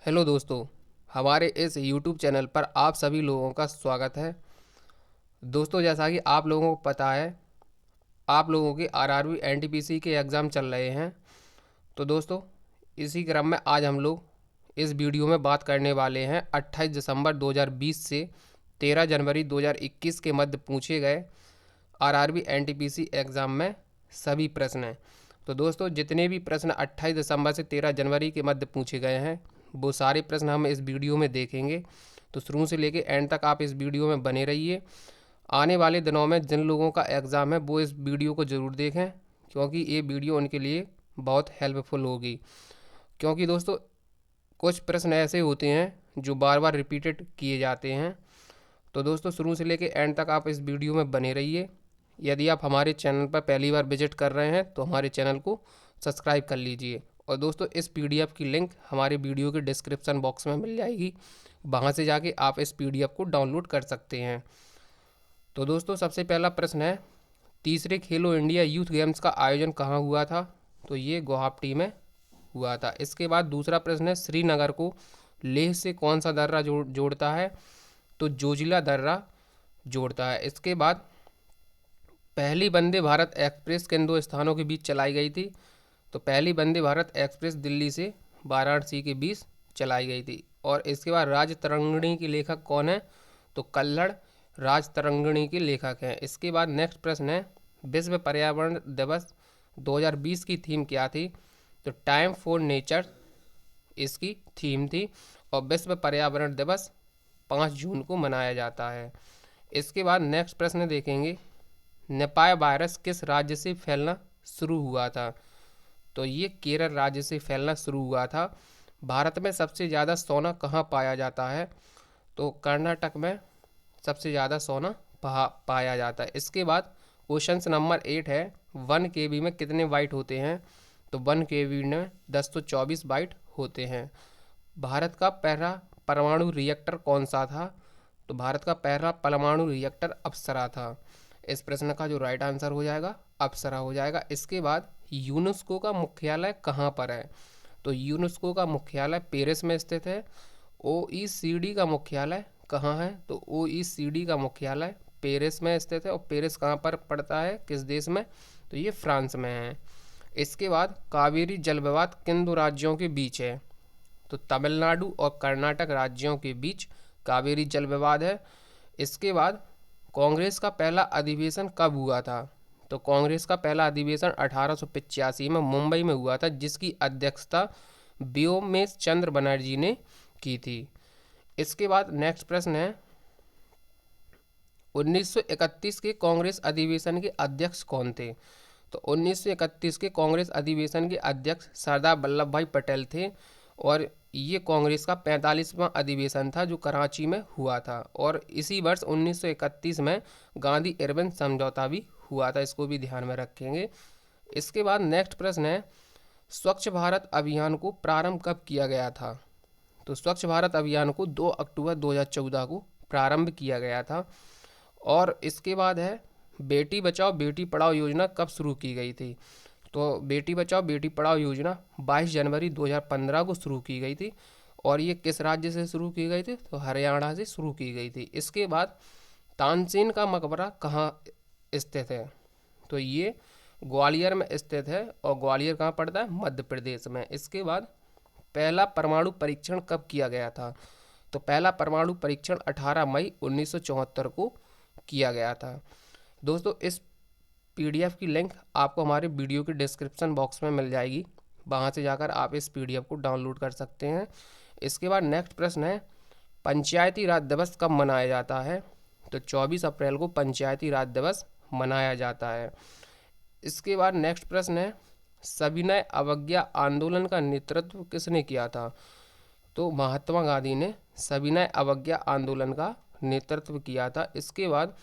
Hello दोस्तों, हमारे इस यूट्यूब चैनल पर आप सभी लोगों का स्वागत है। दोस्तों, जैसा कि आप लोगों को पता है, आप लोगों के आरआरबी एनटीपीसी के एग्ज़ाम चल रहे हैं। तो दोस्तों, इसी क्रम में आज हम लोग इस वीडियो में बात करने वाले हैं 28 दिसंबर 2020 से 13 जनवरी 2021 के मध्य पूछे गए आरआरबी एनटीपीसी एग्ज़ाम में सभी प्रश्न हैं। तो दोस्तों, जितने भी प्रश्न 28 दिसंबर से 13 जनवरी के मध्य पूछे गए हैं वो सारे प्रश्न हम इस वीडियो में देखेंगे। तो शुरू से लेके एंड तक आप इस वीडियो में बने रहिए। आने वाले दिनों में जिन लोगों का एग्ज़ाम है वो इस वीडियो को ज़रूर देखें, क्योंकि ये वीडियो उनके लिए बहुत हेल्पफुल होगी। क्योंकि दोस्तों, कुछ प्रश्न ऐसे होते हैं जो बार बार रिपीटेड किए जाते हैं। तो दोस्तों, शुरू से लेके एंड तक आप इस वीडियो में बने रहिए। यदि आप हमारे चैनल पर पहली बार विजिट कर रहे हैं तो हमारे चैनल को सब्सक्राइब कर लीजिए। और दोस्तों, इस पीडीएफ की लिंक हमारे वीडियो के डिस्क्रिप्शन बॉक्स में मिल जाएगी, वहाँ से जाके आप इस पीडीएफ को डाउनलोड कर सकते हैं। तो दोस्तों, सबसे पहला प्रश्न है, तीसरे खेलो इंडिया यूथ गेम्स का आयोजन कहाँ हुआ था? तो ये गुवाहाटी में हुआ था। इसके बाद दूसरा प्रश्न है, श्रीनगर को लेह से कौन सा दर्रा जोड़ता है? तो जोजिला दर्रा जोड़ता है। इसके बाद पहली वंदे भारत एक्सप्रेस किन दो स्थानों के बीच चलाई गई थी? तो पहली वंदे भारत एक्सप्रेस दिल्ली से वाराणसी के बीच चलाई गई थी। और इसके बाद राज तरंगिणी के लेखक कौन है? तो कल्लड़ राज तरंगिणी के लेखक हैं। इसके बाद नेक्स्ट प्रश्न है, विश्व पर्यावरण दिवस 2020 की थीम क्या थी? तो टाइम फॉर नेचर इसकी थीम थी। और विश्व पर्यावरण दिवस 5 जून को मनाया जाता है। इसके बाद नेक्स्ट प्रश्न देखेंगे, निपाह वायरस किस राज्य से फैलना शुरू हुआ था? तो ये केरल राज्य से फैलना शुरू हुआ था। भारत में सबसे ज़्यादा सोना कहाँ पाया जाता है? तो कर्नाटक में सबसे ज़्यादा सोना पाया जाता है। इसके बाद क्वेश्चन नंबर 8 है, 1 केबी में कितने बाइट होते हैं? तो 1 केबी में 1024 बाइट होते हैं। भारत का पहला परमाणु रिएक्टर कौन सा था? तो भारत का पहला परमाणु रिएक्टर अप्सरा था। इस प्रश्न का जो राइट आंसर हो जाएगा अप्सरा हो जाएगा। इसके बाद यूनेस्को का मुख्यालय कहाँ पर है? तो यूनेस्को का मुख्यालय पेरिस में स्थित है। ओईसीडी का मुख्यालय कहाँ है? तो ओईसीडी का मुख्यालय पेरिस में स्थित है। और पेरिस कहाँ पर पड़ता है, किस देश में? तो ये फ्रांस में है। इसके बाद कावेरी जल विवाद किन दो राज्यों के बीच है? तो तमिलनाडु और कर्नाटक राज्यों के बीच कावेरी जल विवाद है। इसके बाद कांग्रेस का पहला अधिवेशन कब हुआ था? तो कांग्रेस का पहला अधिवेशन 1885 में मुंबई में हुआ था, जिसकी अध्यक्षता व्योमेश चंद्र बनर्जी ने की थी। इसके बाद नेक्स्ट प्रश्न है, 1931 के कांग्रेस अधिवेशन के अध्यक्ष कौन थे? तो 1931 के कांग्रेस अधिवेशन के अध्यक्ष सरदार वल्लभ भाई पटेल थे। और ये कांग्रेस का 45वां अधिवेशन था जो कराची में हुआ था। और इसी वर्ष 1931 में गांधी इरविन समझौता भी हुआ था, इसको भी ध्यान में रखेंगे। इसके बाद नेक्स्ट प्रश्न है, स्वच्छ भारत अभियान को प्रारंभ कब किया गया था? तो स्वच्छ भारत अभियान को 2 अक्टूबर 2014 को प्रारंभ किया गया था। और इसके बाद है, बेटी बचाओ बेटी पढ़ाओ योजना कब शुरू की गई थी? तो बेटी बचाओ बेटी पढ़ाओ योजना 22 जनवरी 2015 को शुरू की गई थी। और ये किस राज्य से शुरू की गई थी? तो हरियाणा से शुरू की गई थी। इसके बाद तानसेन का मकबरा कहाँ स्थित है? तो ये ग्वालियर में स्थित है। और ग्वालियर कहाँ पड़ता है? मध्य प्रदेश में। इसके बाद पहला परमाणु परीक्षण कब किया गया था? तो पहला परमाणु परीक्षण 18 मई 1974 को किया गया था। दोस्तों, इस पीडीएफ की लिंक आपको हमारे वीडियो के डिस्क्रिप्शन बॉक्स में मिल जाएगी, वहाँ से जाकर आप इस पीडीएफ को डाउनलोड कर सकते हैं। इसके बाद नेक्स्ट प्रश्न है, पंचायती राज दिवस कब मनाया जाता है? तो 24 अप्रैल को पंचायती राज दिवस मनाया जाता है। इसके बाद नेक्स्ट प्रश्न है, सविनय अवज्ञा आंदोलन का नेतृत्व किसने किया था? तो महात्मा गांधी ने सविनय अवज्ञा आंदोलन का नेतृत्व किया था। इसके बाद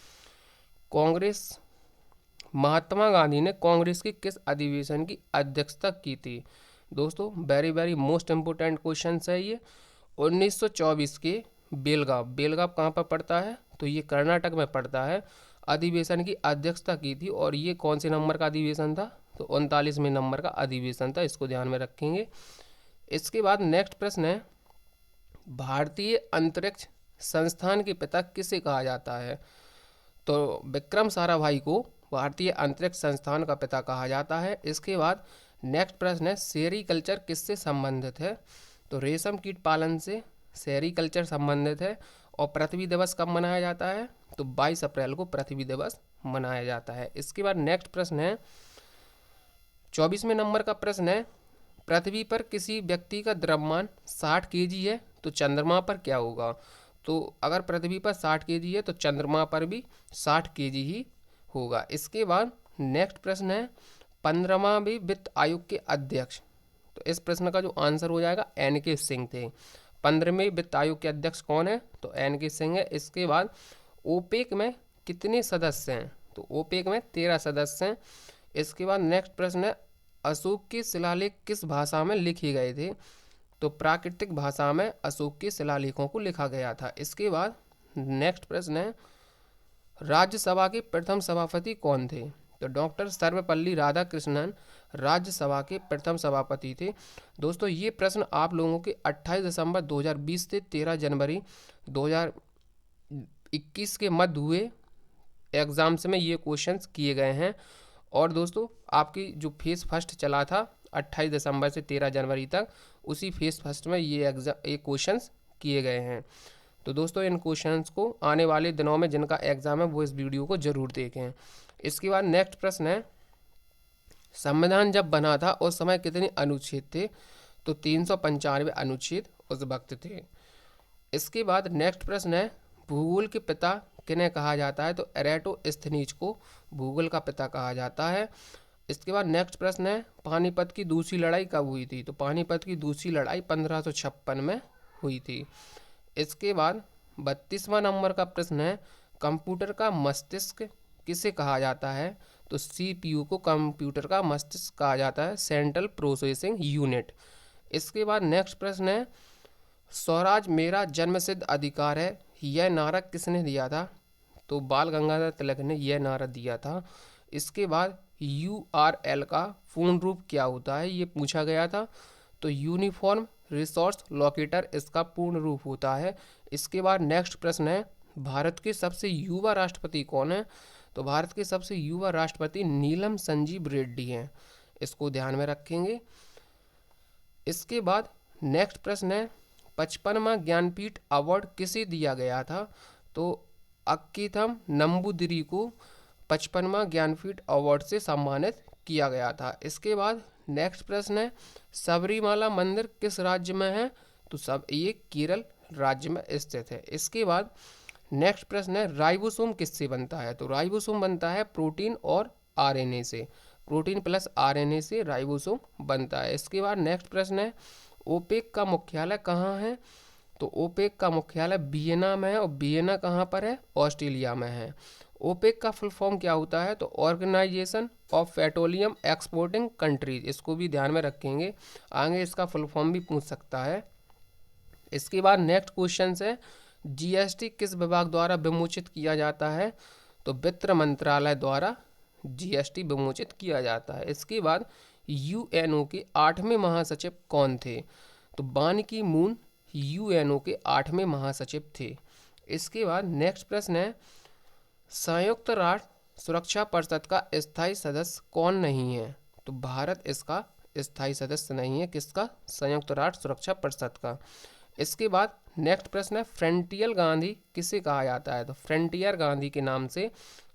कांग्रेस महात्मा गांधी ने कांग्रेस के किस अधिवेशन की अध्यक्षता की थी? दोस्तों, very very most important question है ये। 1924 के बेलगांव कहाँ पर पड़ता है? तो ये कर्नाटक में पड़ता है। अधिवेशन की अध्यक्षता की थी। और ये कौन से नंबर का अधिवेशन था? तो 39वें नंबर का अधिवेशन था, इसको ध्यान में रखेंगे। इसके बाद नेक्स्ट प्रश्न है, भारतीय अंतरिक्ष संस्थान के पिता किसे कहा जाता है? तो विक्रम साराभाई को भारतीय अंतरिक्ष संस्थान का पिता कहा जाता है। इसके बाद नेक्स्ट प्रश्न है, सेरीकल्चर किससे संबंधित है? तो रेशम कीट पालन से सेरीकल्चर संबंधित है। और पृथ्वी दिवस कब मनाया जाता है? तो 22 अप्रैल को पृथ्वी दिवस मनाया जाता है। इसके बाद नेक्स्ट प्रश्न है, 24वें नंबर का प्रश्न है, पृथ्वी पर किसी व्यक्ति का द्रव्यमान 60 केजी है तो चंद्रमा पर क्या होगा? तो अगर पृथ्वी पर 60 केजी है तो चंद्रमा पर भी 60 केजी ही होगा। इसके बाद नेक्स्ट प्रश्न है, 15वां वित्त आयोग के अध्यक्ष। तो इस प्रश्न का जो आंसर हो जाएगा एन.के. सिंह थे। 15वें वित्त आयोग के अध्यक्ष कौन है? तो एन.के. सिंह है। इसके बाद ओपेक में कितने सदस्य हैं? तो ओपेक में 13 सदस्य हैं। इसके बाद नेक्स्ट प्रश्न है, अशोक के शिलालेख किस भाषा में लिखे गए थे? तो प्राकृतिक भाषा में अशोक के शिलालेखों को लिखा गया था। इसके बाद नेक्स्ट प्रश्न है, राज्यसभा के प्रथम सभापति कौन थे? तो डॉक्टर सर्वपल्ली राधाकृष्णन राज्यसभा के प्रथम सभापति थे। दोस्तों ये प्रश्न आप लोगों के 28 दिसंबर 2020 से 13 जनवरी 2021 के मध्य हुए एग्जाम्स में ये क्वेश्चंस किए गए हैं। और दोस्तों आपकी जो फेज फर्स्ट चला था 28 दिसंबर से 13 जनवरी तक, उसी फेज फर्स्ट में ये क्वेश्चंस किए गए हैं। तो दोस्तों इन क्वेश्चंस को आने वाले दिनों में जिनका एग्जाम है वो इस वीडियो को जरूर देखें। इसके बाद नेक्स्ट प्रश्न है, संविधान जब बना था उस समय कितने अनुच्छेद थे? तो 395 अनुच्छेद उस वक्त थे। इसके बाद नेक्स्ट प्रश्न है, भूगोल के पिता किन्हें कहा जाता है? तो एराटोस्थेनीज को भूगोल का पिता कहा जाता है। इसके बाद नेक्स्ट प्रश्न है, पानीपत की दूसरी लड़ाई कब हुई थी? तो पानीपत की दूसरी लड़ाई 1556 में हुई थी। इसके बाद 32वां नंबर का प्रश्न है, कंप्यूटर का मस्तिष्क किसे कहा जाता है? तो CPU को कंप्यूटर का मस्तिष्क कहा जाता है, सेंट्रल प्रोसेसिंग यूनिट। इसके बाद नेक्स्ट प्रश्न है, स्वराज मेरा जन्मसिद्ध अधिकार है, यह नारा किसने दिया था? तो बाल गंगाधर तिलक ने यह नारा दिया था। इसके बाद URL का पूर्ण रूप क्या होता है, ये पूछा गया था। तो यूनिफॉर्म रिसोर्स लोकेटर इसका पूर्ण रूप होता है। इसके बाद नेक्स्ट प्रश्न है, भारत के सबसे युवा राष्ट्रपति कौन है? तो भारत के सबसे युवा राष्ट्रपति नीलम संजीव रेड्डी हैं, इसको ध्यान में रखेंगे। इसके बाद नेक्स्ट प्रश्न है, 55वां ज्ञानपीठ अवार्ड किसे दिया गया था? तो अक्कीथम नंबूदिरी को 55वां ज्ञानपीठ अवार्ड से सम्मानित किया गया था। इसके बाद नेक्स्ट प्रश्न है, सबरीमाला मंदिर किस राज्य में है? तो सब ये केरल राज्य में स्थित है। इसके बाद नेक्स्ट प्रश्न है, राइबोसोम किससे बनता है? तो राइबोसोम बनता है प्रोटीन और RNA से, प्रोटीन प्लस RNA से राइबोसोम बनता है। इसके बाद नेक्स्ट प्रश्न है, ओपेक का मुख्यालय कहाँ है? तो ओपेक का मुख्यालय वियना में है, और वियना कहाँ पर है? ऑस्ट्रेलिया में है। ओपेक का फुल फॉर्म क्या होता है? तो organization of petroleum exporting countries, इसको भी ध्यान में रखेंगे, आगे इसका फुल फॉर्म भी पूछ सकता है। इसके बाद नेक्स्ट क्वेश्चन है, GST किस विभाग द्वारा विमोचित किया जाता है? तो वित्त मंत्रालय द्वारा GST विमोचित किया जाता है। इसके बाद UNO के 8वें महासचिव कौन थे? तो बान की मून UNO के 8वें महासचिव थे। इसके बाद नेक्स्ट प्रश्न है, संयुक्त राष्ट्र सुरक्षा परिषद का स्थायी सदस्य कौन नहीं है? तो भारत इसका स्थायी सदस्य नहीं है, किसका? संयुक्त राष्ट्र सुरक्षा परिषद का। इसके बाद नेक्स्ट प्रश्न है, फ्रंटियर गांधी किसे कहा जाता है? तो फ्रंटियर गांधी के नाम से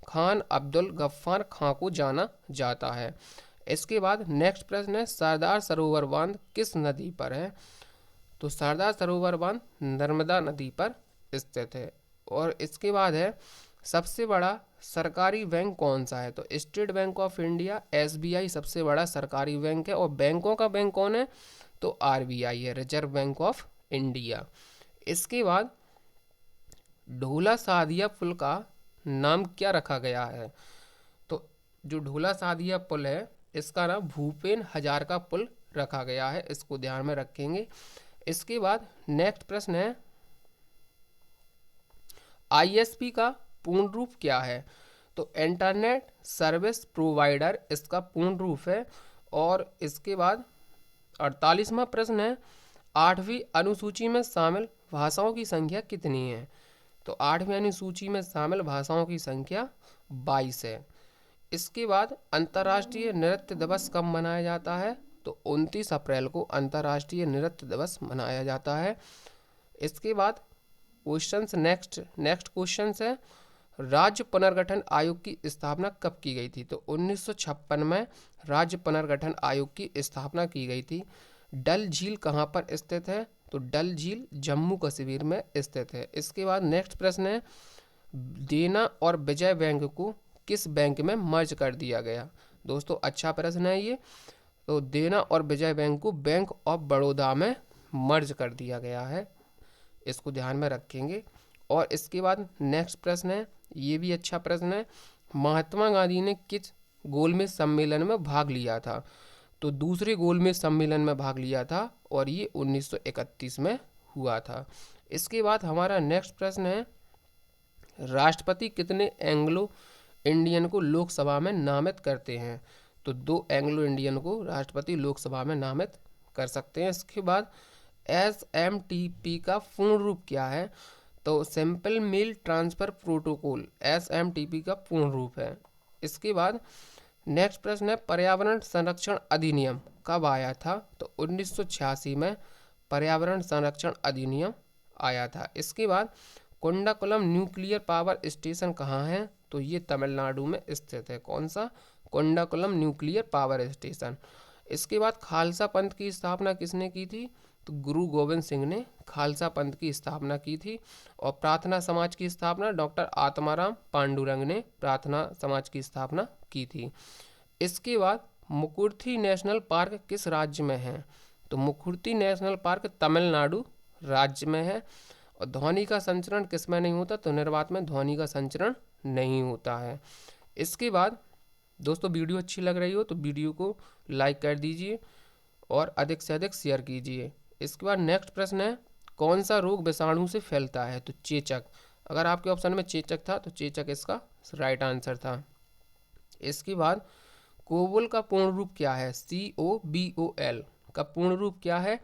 खान अब्दुल गफ्फार खां को जाना जाता है। इसके बाद नेक्स्ट प्रश्न है, सरदार सरोवर बांध किस नदी पर है? तो सरदार सरोवर बांध नर्मदा नदी पर स्थित है। और इसके बाद है, सबसे बड़ा सरकारी बैंक कौन सा है? तो state bank of India SBI सबसे बड़ा सरकारी बैंक है। और बैंकों का बैंक कौन है? तो RBI है, रिजर्व बैंक ऑफ इंडिया। इसके बाद ढोला सादिया पुल का नाम क्या रखा गया है? तो जो ढोला सादिया पुल है इसका नाम भूपेन हजारिका पुल रखा गया है, इसको ध्यान में रखेंगे। इसके बाद नेक्स्ट प्रश्न है, ISP का पूर्ण रूप क्या है? तो इंटरनेट सर्विस प्रोवाइडर इसका पूर्ण रूप है। और इसके बाद 48वां प्रश्न है, 8वीं अनुसूची में शामिल भाषाओं की संख्या कितनी है? तो 8वीं अनुसूची में शामिल भाषाओं की संख्या 22 है। इसके बाद अंतर्राष्ट्रीय नृत्य दिवस कब मनाया जाता है? तो 29 अप्रैल को अंतर्राष्ट्रीय नृत्य दिवस मनाया जाता है। इसके बाद क्वेश्चंस नेक्स्ट क्वेश्चंस है, राज्य पुनर्गठन आयोग की स्थापना कब की गई थी? तो 1956 में राज्य पुनर्गठन आयोग की स्थापना की गई थी। डल झील कहाँ पर स्थित है? तो डल झील जम्मू कश्मीर में स्थित है। इसके बाद नेक्स्ट प्रश्न है, देना और विजय बैंक को किस बैंक में मर्ज कर दिया गया? दोस्तों अच्छा प्रश्न है ये। तो देना और विजय बैंक को बैंक ऑफ बड़ौदा में मर्ज कर दिया गया है, इसको ध्यान में रखेंगे। और इसके बाद नेक्स्ट प्रश्न है, ये भी अच्छा प्रश्न है, महात्मा गांधी ने किस गोलमेज सम्मेलन में भाग लिया था? तो दूसरे गोलमेज सम्मेलन में भाग लिया था और ये 1931 में हुआ था। इसके बाद हमारा नेक्स्ट प्रश्न है, राष्ट्रपति कितने एंग्लो इंडियन को लोकसभा में नामित करते हैं? तो 2 एंग्लो इंडियन को राष्ट्रपति लोकसभा में नामित कर सकते हैं। इसके बाद SMTP का पूर्ण रूप क्या है? तो simple mail transfer protocol SMTP का पूर्ण रूप है। इसके बाद नेक्स्ट प्रश्न है, पर्यावरण संरक्षण अधिनियम कब आया था? तो 1986 में पर्यावरण संरक्षण अधिनियम आया था। इसके बाद कुंडाकुलम न्यूक्लियर पावर स्टेशन कहाँ है? तो ये तमिलनाडु में स्थित है। कौन सा? Kudankulam nuclear power station. इसके बाद खालसा पंथ की स्थापना किसने की थी? तो गुरु गोविंद सिंह ने खालसा पंथ की स्थापना की थी। और प्रार्थना समाज की स्थापना डॉक्टर आत्माराम पांडुरंग ने प्रार्थना समाज की स्थापना की थी। इसके बाद मुकुर्थी नेशनल पार्क किस राज्य में है? तो मुकुर्थी नेशनल पार्क तमिलनाडु राज्य में है। और ध्वनि का संचरण किसमें नहीं होता? तो निर्वात में ध्वनि का संचरण नहीं होता है। इसके बाद दोस्तों वीडियो अच्छी लग रही हो तो वीडियो को लाइक कर दीजिए और अधिक से अधिक शेयर कीजिए। इसके बाद नेक्स्ट प्रश्न है, कौन सा रोग विषाणु से फैलता है? तो चेचक। अगर आपके ऑप्शन में चेचक था तो चेचक इसका राइट आंसर था। इसके बाद कोबोल का पूर्ण रूप क्या है? COBOL का पूर्ण रूप क्या है?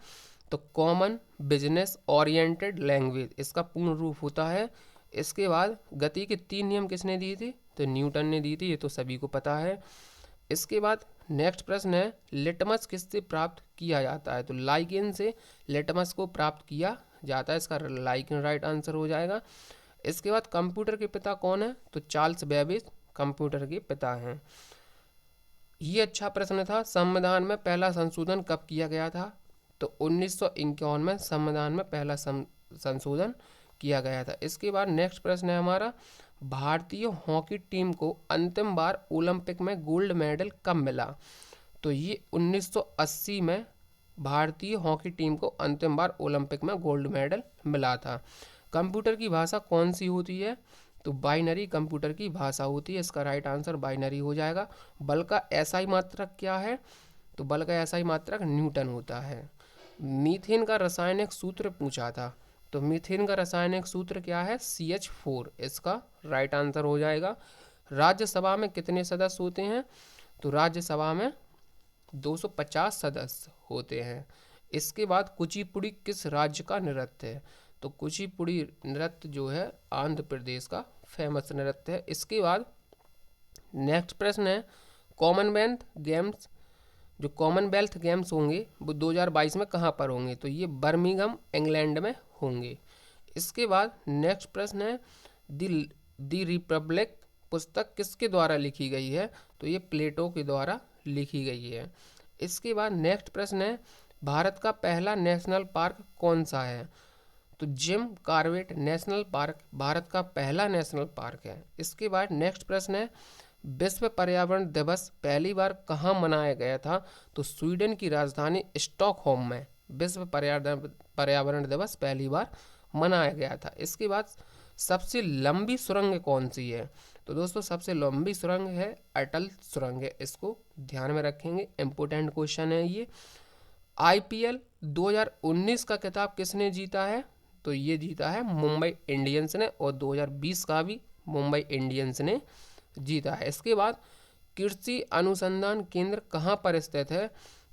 तो कॉमन बिजनेस ओरिएंटेड लैंग्वेज इसका पूर्ण रूप होता है। इसके बाद गति के 3 नियम किसने दिए थे? तो न्यूटन ने दी थी, ये तो सभी को पता है। इसके बाद नेक्स्ट प्रश्न है, लिटमस किससे प्राप्त किया जाता है? तो लाइकेन से लिटमस को प्राप्त किया जाता है, इसका लाइकेन राइट आंसर हो जाएगा। इसके बाद कंप्यूटर के पिता कौन है? तो चार्ल्स बेबेज कंप्यूटर के पिता हैं। ये अच्छा प्रश्न था, संविधान में पहला संशोधन कब किया गया था? तो 1951 में संविधान में पहला संशोधन किया गया था। इसके बाद नेक्स्ट प्रश्न है हमारा, भारतीय हॉकी टीम को अंतिम बार ओलंपिक में गोल्ड मेडल कब मिला? तो ये 1980 में भारतीय हॉकी टीम को अंतिम बार ओलंपिक में गोल्ड मेडल मिला था। कंप्यूटर की भाषा कौन सी होती है? तो बाइनरी कंप्यूटर की भाषा होती है, इसका राइट आंसर बाइनरी हो जाएगा। बल का SI मात्रक क्या है? तो बल का SI मात्रक न्यूटन होता है। मीथेन का रासायनिक सूत्र पूछा था, तो मीथेन का रासायनिक सूत्र क्या है? CH4, इसका राइट आंसर हो जाएगा। राज्यसभा में कितने सदस्य होते हैं? तो राज्यसभा में 250 सदस्य होते हैं। इसके बाद कुचिपुड़ी किस राज्य का नृत्य है? तो कुचिपुड़ी नृत्य जो है आंध्र प्रदेश का फेमस नृत्य है। इसके बाद नेक्स्ट प्रश्न है, कॉमनवेल्थ गेम्स जो कॉमनवेल्थ गेम्स होंगे वो 2022 में कहाँ पर होंगे? तो ये बर्मिंघम इंग्लैंड में होंगे। इसके बाद नेक्स्ट प्रश्न है, दी रिपब्लिक पुस्तक किसके द्वारा लिखी गई है? तो ये प्लेटो के द्वारा लिखी गई है। इसके बाद नेक्स्ट प्रश्न है, भारत का पहला नेशनल पार्क कौन सा है? तो Jim Corbett national park Bharat का पहला नेशनल पार्क है। इसके बाद नेक्स्ट प्रश्न है, विश्व पर्यावरण दिवस पहली बार कहाँ मनाया गया था? तो स्वीडन की राजधानी स्टॉकहोम में विश्व पर्यावरण दिवस पहली बार मनाया गया था। इसके बाद सबसे लंबी सुरंग कौन सी है? तो दोस्तों सबसे लंबी सुरंग है अटल सुरंग है, इसको ध्यान में रखेंगे, इम्पोर्टेंट क्वेश्चन है ये। IPL 2019 का खिताब किसने जीता है? तो ये जीता है मुंबई इंडियंस ने, और 2020 का भी मुंबई इंडियंस ने जीता है। इसके बाद कृषि अनुसंधान केंद्र कहाँ पर स्थित है?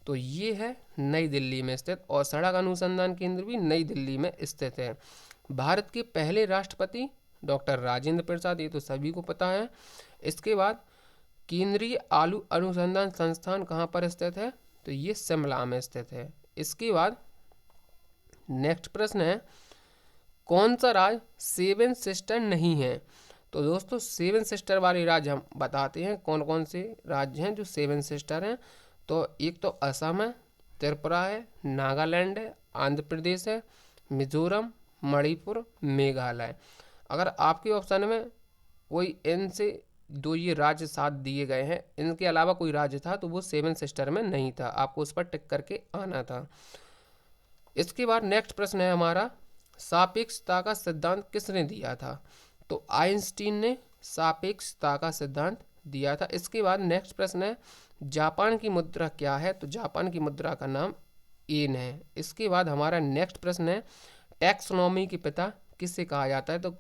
तो ये है नई दिल्ली में स्थित, और सड़क अनुसंधान केंद्र भी नई दिल्ली में स्थित है। भारत के पहले राष्ट्रपति डॉक्टर राजेंद्र प्रसाद, ये तो सभी को पता है। इसके बाद केंद्रीय आलू अनुसंधान संस्थान कहाँ पर स्थित है, तो ये शिमला में स्थित है। इसके बाद नेक्स्ट प्रश्न है, कौन सा राज्य सेवन सिस्टर नहीं है। तो दोस्तों सेवन सिस्टर वाले राज्य हम बताते हैं कौन कौन से राज्य हैं जो सेवन सिस्टर हैं। तो एक तो असम है, त्रिपुरा है, नागालैंड है, आंध्र प्रदेश है, मिजोरम, मणिपुर, मेघालय। अगर आपके ऑप्शन में कोई इनसे दो ये राज्य साथ दिए गए हैं, इनके अलावा कोई राज्य था तो वो सेवन सिस्टर में नहीं था, आपको उस पर टिक करके आना था। इसके बाद नेक्स्ट प्रश्न है हमारा, सापेक्षता का सिद्धांत किसने दिया था। तो आइंस्टीन ने सापेक्षता का सिद्धांत दिया था। इसके बाद नेक्स्ट प्रश्न है, जापान की मुद्रा क्या है। तो जापान की मुद्रा का नाम येन है। इसके बाद हमारा नेक्स्ट प्रश्न है, टैक्सोनॉमी के पिता किसे कहा जाता है। तो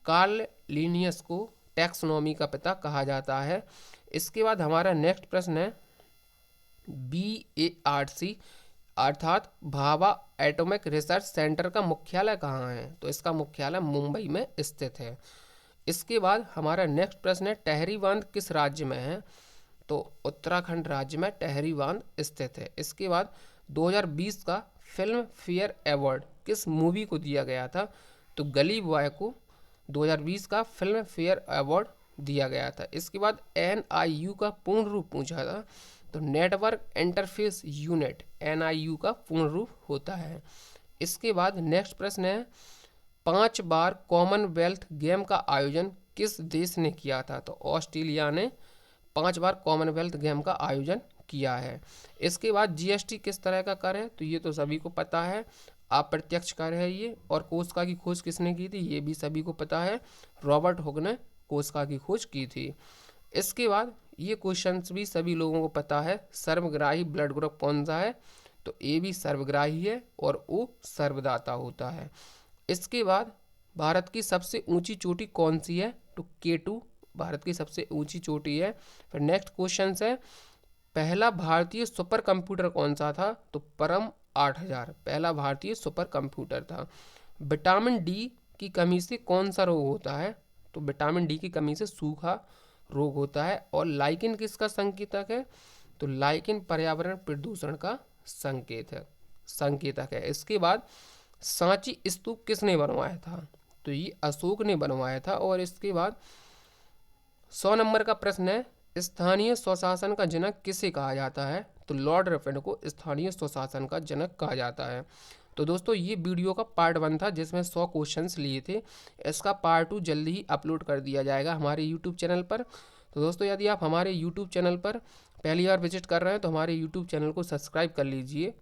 कार्ल लिनियस को टैक्सोनॉमी का पिता कहा जाता है। इसके बाद हमारा नेक्स्ट प्रश्न है, BARC अर्थात भाभा एटॉमिक रिसर्च सेंटर का मुख्यालय कहाँ है। तो इसका मुख्यालय मुंबई में स्थित है। इसके बाद हमारा नेक्स्ट प्रश्न है, टहरी बांध किस राज्य में है। तो उत्तराखंड राज्य में टहरी बांध स्थित है। इसके बाद 2020 का फिल्म फेयर अवार्ड किस मूवी को दिया गया था। तो गली बॉय को 2020 का फिल्म फेयर अवार्ड दिया गया था। इसके बाद NIU का पूर्ण रूप पूछा था। तो नेटवर्क इंटरफेस यूनिट NIU का पूर्ण रूप होता है। इसके बाद नेक्स्ट प्रश्न है, 5 बार कॉमनवेल्थ गेम का आयोजन किस देश ने किया था। तो ऑस्ट्रेलिया ने 5 बार कॉमनवेल्थ गेम का आयोजन किया है। इसके बाद GST किस तरह का कर है। तो ये तो सभी को पता है, अप्रत्यक्ष कर है ये। और कोशिका की खोज किसने की थी, ये भी सभी को पता है, रॉबर्ट हुक ने कोशिका की खोज की थी। इसके बाद ये क्वेश्चंस भी सभी लोगों को पता है, सर्वग्राही ब्लड ग्रुप कौन सा है। तो ए भी सर्वग्राही है और O सर्वदाता होता है। इसके बाद भारत की सबसे ऊंची चोटी कौन सी है। तो K2 भारत की सबसे ऊंची चोटी है। फिर नेक्स्ट क्वेश्चन है, पहला भारतीय सुपर कंप्यूटर कौन सा था। तो परम 8000 पहला भारतीय सुपर कंप्यूटर था। विटामिन D की कमी से कौन सा रोग होता है। तो विटामिन D की कमी से सूखा रोग होता है। और लाइकिन किसका संकेतक है। तो लाइकिन पर्यावरण प्रदूषण का संकेतक है। इसके बाद सांची स्तूप किसने बनवाया था। तो ये अशोक ने बनवाया था। और इसके बाद 100 नंबर का प्रश्न है, स्थानीय स्वशासन का जनक किसे कहा जाता है। तो लॉर्ड रिपन को स्थानीय स्वशासन का जनक कहा जाता है। तो दोस्तों ये वीडियो का पार्ट 1 था जिसमें 100 क्वेश्चंस लिए थे। इसका पार्ट 2 जल्दी ही अपलोड कर दिया जाएगा हमारे यूट्यूब चैनल पर। तो दोस्तों यदि आप हमारे यूट्यूब चैनल पर पहली बार विजिट कर रहे हैं तो हमारे यूट्यूब चैनल को सब्सक्राइब कर लीजिए